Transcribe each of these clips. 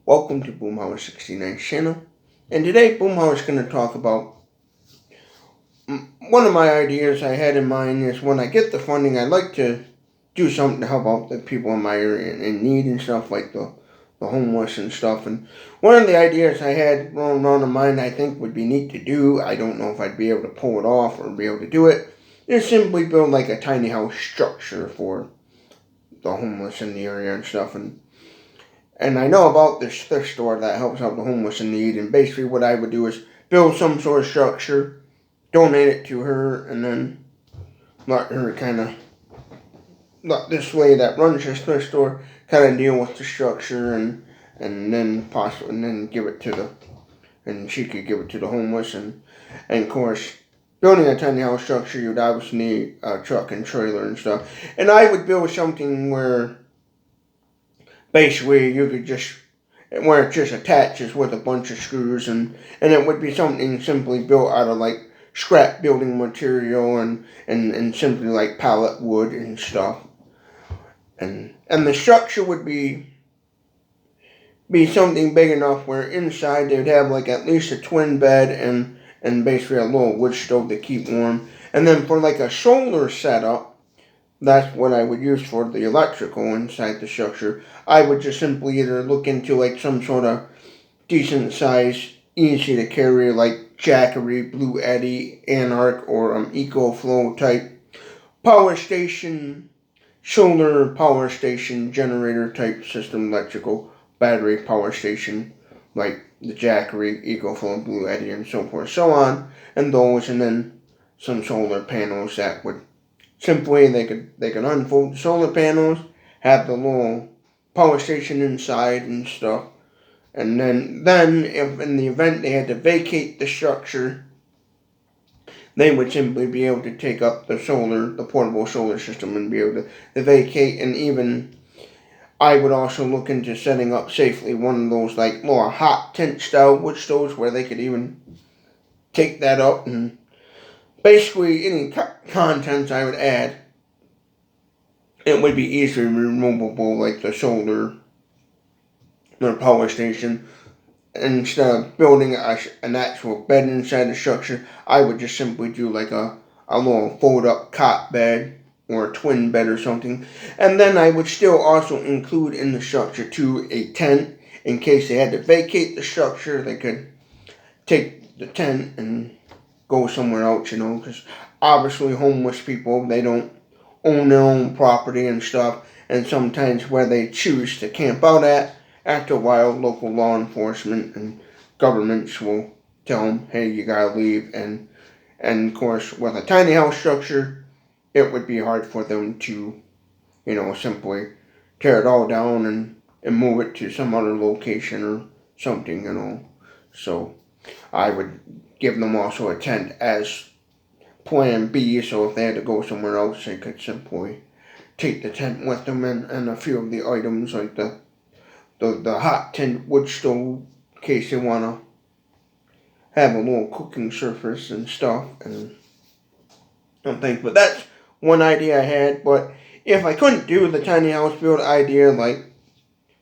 Welcome to Boomhauer 69 channel, and today Boomhauer is going to talk about one of my ideas I had in mind is when I get the funding, I'd like to do something to help out the people in my area in need and stuff, like the homeless and stuff. And one of the ideas I had rolling around in mind I think would be neat to do, I don't know if I'd be able to pull it off or be able to do it, is simply build like a tiny house structure for the homeless in the area and stuff. And I know about this thrift store that helps out the homeless in need, and basically what I would do is build some sort of structure, donate it to her, and then let her kind of, let this lady that runs this thrift store kind of deal with the structure, and then give it to the, and she could give it to the homeless. And of course, building a tiny house structure, you'd obviously need a truck and trailer and stuff. And I would build something where basically you could just, where it just attaches with a bunch of screws, and it would be something simply built out of like scrap building material and simply like pallet wood and stuff. And the structure would be something big enough where inside they'd have like at least a twin bed and basically a little wood stove to keep warm. And then for like a solar setup, that's what I would use for the electrical inside the structure. I would just simply either look into like some sort of decent size, easy to carry, like Jackery, Blue Eddy, Anarch, or EcoFlow type power station, solar power station, generator type system, electrical battery power station, like the Jackery, EcoFlow, Blue Eddy, and so forth, so on, and those, and then some solar panels that would simply, they could unfold the solar panels, have the little power station inside and stuff, and then if in the event they had to vacate the structure, they would simply be able to take up the portable solar system and be able to vacate. And even I would also look into setting up safely one of those like more hot tent style wood stoves where they could even take that up, and basically any contents I would add, it would be easily removable, like the solar or power station. Instead of building an actual bed inside the structure, I would just simply do like a little fold up cot bed or a twin bed or something. And then I would still also include in the structure too a tent in case they had to vacate the structure. They could take the tent and go somewhere else, because obviously homeless people, they don't own their own property and stuff, and sometimes where they choose to camp out at, after a while, local law enforcement and governments will tell them, hey, you gotta leave. And of course, with a tiny house structure, it would be hard for them to, simply tear it all down and move it to some other location or something. So I would give them also a tent as plan B, so if they had to go somewhere else, they could simply take the tent with them and a few of the items like the hot tent wood stove in case they want to have a little cooking surface and stuff. And I don't think, but that's one idea I had. But if I couldn't do the tiny house build idea, like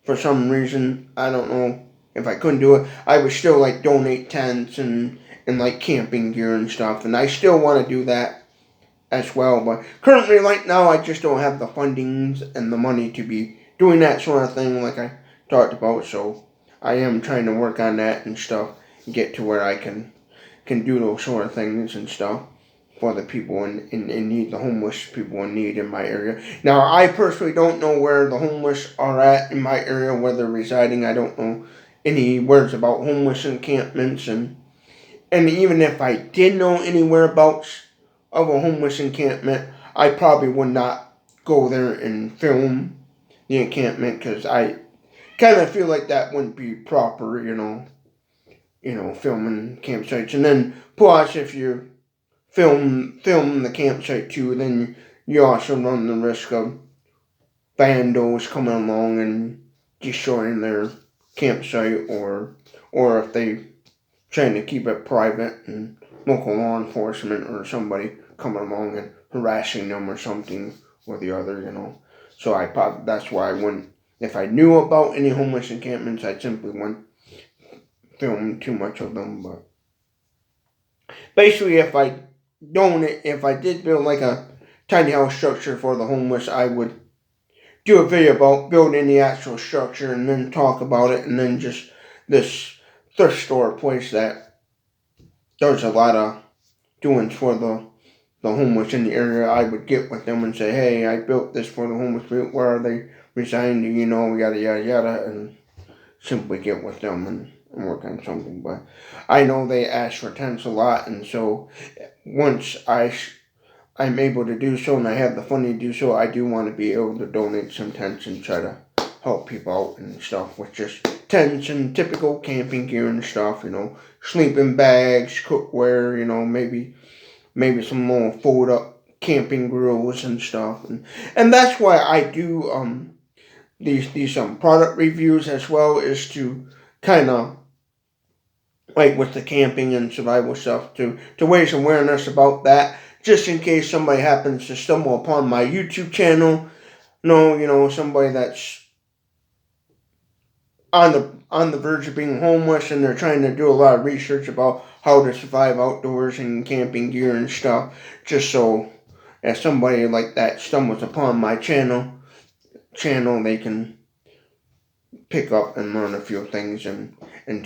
for some reason, I don't know, if I couldn't do it, I would still like donate tents and like camping gear and stuff, and I still want to do that as well. But currently, right now, I just don't have the fundings and the money to be doing that sort of thing like I talked about. So I am trying to work on that and stuff, and get to where I can do those sort of things and stuff for the people in need, the homeless people in need in my area. Now, I personally don't know where the homeless are at in my area, where they're residing. I don't know any words about homeless encampments, and even if I did know any whereabouts of a homeless encampment, I probably would not go there and film the encampment, because I kind of feel like that wouldn't be proper, filming campsites. And then plus, if you film the campsite too, then you also run the risk of vandals coming along and destroying their campsite, or if they trying to keep it private and local law enforcement or somebody coming along and harassing them or something or the other. So that's why I wouldn't If I knew about any homeless encampments, I simply wouldn't film too much of them. But basically, if I did build like a tiny house structure for the homeless, I would do a video about building the actual structure and then talk about it, and then just this thrift store place that does a lot of doings for the homeless in the area. I would get with them and say, hey, I built this for the homeless people. Where are they resigned? Yada yada yada, and simply get with them and work on something. But I know they ask for tents a lot, and so once I'm able to do so and I have the funding to do so, I do want to be able to donate some tents and try to help people out and stuff with just tents and typical camping gear and stuff, sleeping bags, cookware, maybe some more fold up camping grills and stuff. And that's why I do these product reviews as well, is to kind of like with the camping and survival stuff, to raise awareness about that, just in case somebody happens to stumble upon my YouTube channel. No, somebody that's on the verge of being homeless and they're trying to do a lot of research about how to survive outdoors and camping gear and stuff. Just so as somebody like that stumbles upon my channel, they can pick up and learn a few things and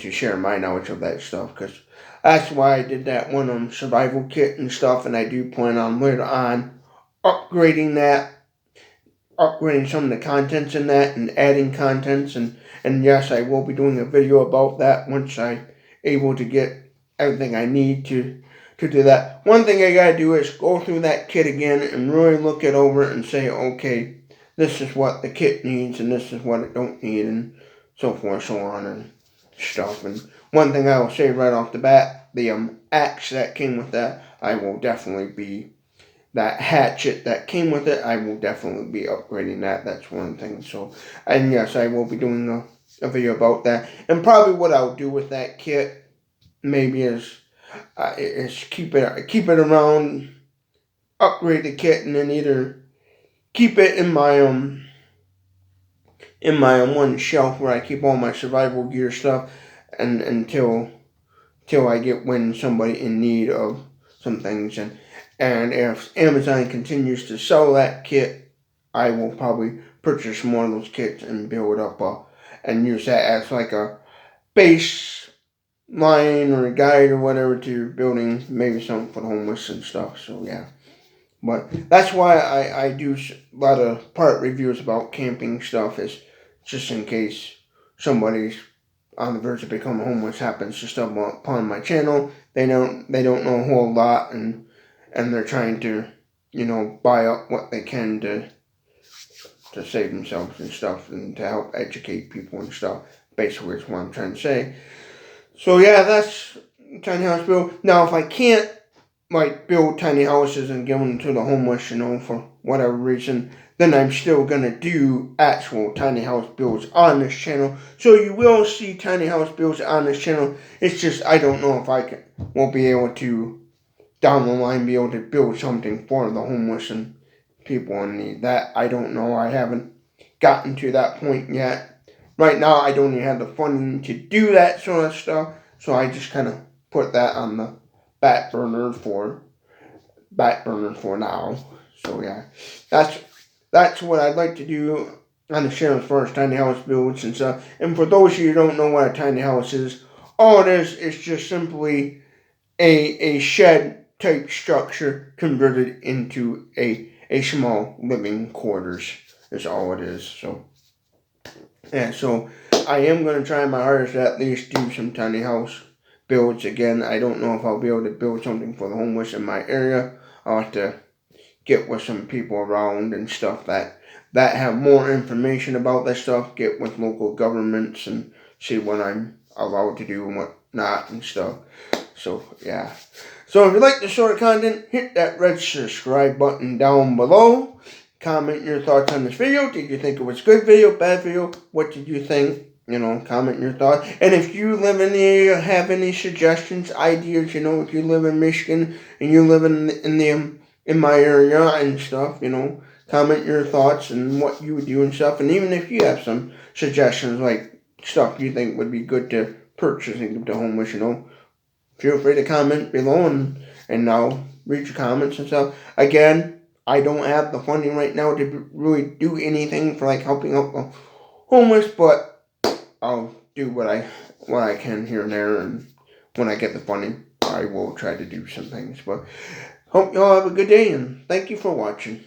to share my knowledge of that stuff, because that's why I did that one survival kit and stuff, and I do plan on later on upgrading some of the contents in that and adding contents, and yes, I will be doing a video about that once I'm able to get everything I need to do that. One thing I gotta do is go through that kit again and really look it over and say, okay, this is what the kit needs and this is what it don't need, and so forth, so on and stuff. And one thing I will say right off the bat, the axe that came with that, I will definitely be, that hatchet that came with it, I will definitely be upgrading that. That's one thing. So, and yes, I will be doing a video about that. And probably what I'll do with that kit maybe is keep it around, upgrade the kit, and then either keep it in my one shelf where I keep all my survival gear stuff, and until I get when somebody in need of some things, and if Amazon continues to sell that kit, I will probably purchase more of those kits and build up and use that as like a base line or a guide or whatever to building maybe something for the homeless and stuff. So yeah. But that's why I do a lot of part reviews about camping stuff, is just in case somebody's on the verge of becoming homeless happens to stumble upon my channel. They don't know a whole lot, and they're trying to, buy up what they can to save themselves and stuff, and to help educate people and stuff. Basically, is what I'm trying to say. So yeah, that's tiny house build. Now, if I can't build tiny houses and give them to the homeless, for whatever reason, then I'm still gonna do actual tiny house builds on this channel. So you will see tiny house builds on this channel. It's just I don't know if won't be able to down the line be able to build something for the homeless and people in need. That I don't know. I haven't gotten to that point yet. Right now, I don't even have the funding to do that sort of stuff. So I just kind of put that on the back burner for now. So yeah, that's what I'd like to do on the channel as far as tiny house builds and stuff. And for those of you who don't know what a tiny house is, all it is just simply a shed type structure converted into a small living quarters is all it is. So yeah, so I am going to try my hardest to at least do some tiny house builds again. I don't know if I'll be able to build something for the homeless in my area. I'll have to get with some people around and stuff that have more information about that stuff. Get with local governments and see what I'm allowed to do and what not and stuff. So yeah. So if you like this sort of content, hit that red subscribe button down below. Comment your thoughts on this video. Did you think it was a good video, bad video? What did you think? Comment your thoughts. And if you live in the area, have any suggestions, ideas, if you live in Michigan and you live in my area and stuff, comment your thoughts and what you would do and stuff. And even if you have some suggestions, like stuff you think would be good to purchase and give to homeless, feel free to comment below, and I'll read your comments and stuff. Again, I don't have the funding right now to really do anything for like helping out the homeless, but I'll do what I can here and there, and when I get the funding, I will try to do some things. But hope you all have a good day, and thank you for watching.